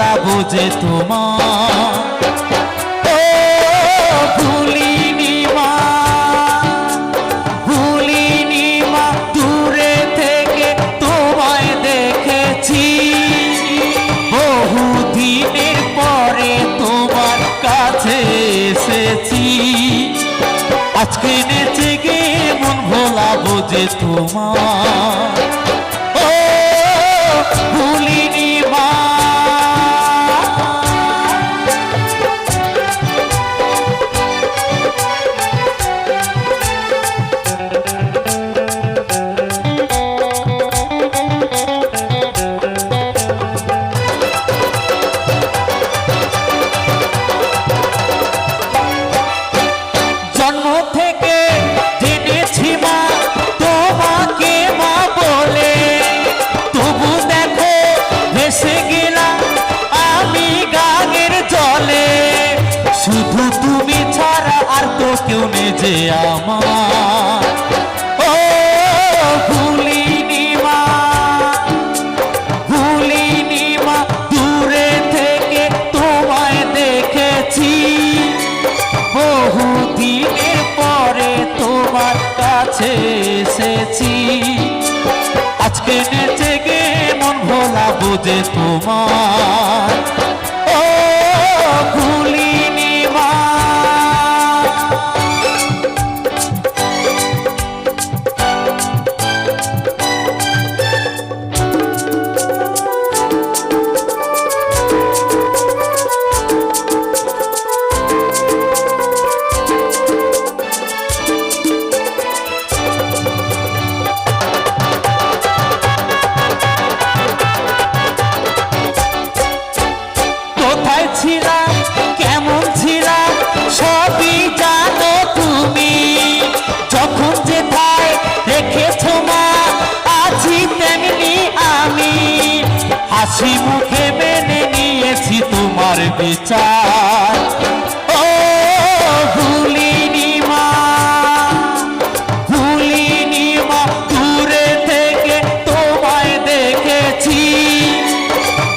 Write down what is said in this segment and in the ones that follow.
ভোলাবো যে তোমার ও ভুলিনি মা, ভুলিনি মা, দূরে থেকে তোমায় দেখেছি, বহুদিনের পরে তোমার কাছে এসেছি, আজকে নেচে গে মন ভোলাবো যে তোমার ও ভুলিনি মা। জন্ম থেকে জেনেছি মা তোমাকে মা বলে, তবু দেখো ভেসে গেলাম আমি গানের জলে, শুধু তুমি ছাড়া আর তো কেউ নেই যে আমার ও ভুলিনি মা, ভুলিনি মা, দূরে থেকে তোমায় দেখেছি, বহুদিনের পরে তোমার কাছে এসেছি, আজকে নেচে গে মন ভোলাবো যে তোমার ও ভুলিনি মা। ছিলাম কেমন ছিলাম সবই জানো তুমি, যখন যেথায় রেখেছো মা আছি তেমনি আমি, হাসি মুখে মেনে নিয়েছি তোমার বিচার ও ভুলিনি মা, ভুলিনি মা, দূরে থেকে তোমায় দেখেছি,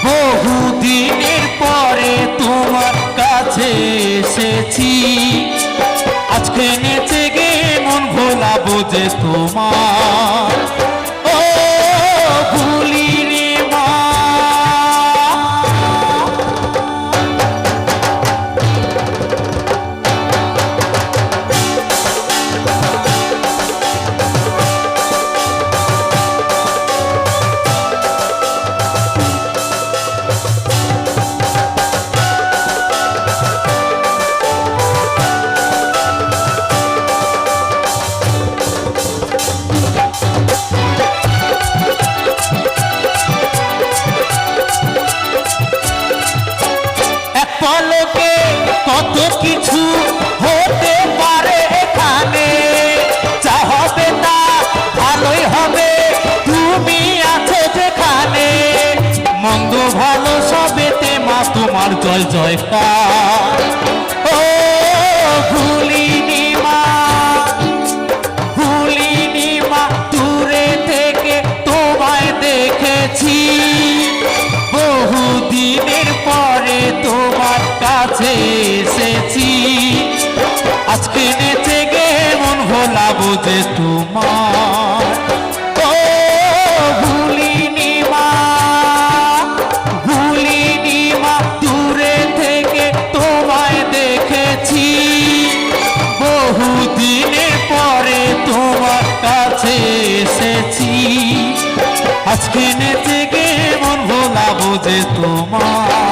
বহুদিনের পরে তোমার কাছে এসেছি, আজকে নেচে গে মন ভোলাবো যে তোমার ও ভুলিনি মা। পলকে কত কিছু হতে পারে এখানে, যা হবে তা ভালোই হবে তুমি আছো যেখানে, মন্দ ভালো সবেতে মা তোমার জয় জয়কার ও ভুলিনি মা, ভুলিনি মা, দূরে থেকে তোমায় দেখেছি, বহুদিনের পরে তোমার কাছে এসেছি, আজকে নেচে গে মন ভোলাবো যে তোমার ও ভুলিনি মা, ভুলিনি মা, দূরে থেকে তোমায় দেখেছি, বহুদিনের পরে তোমার কাছে এসেছি, আজকে নেচে গে মন ভোলাবো যে তোমার।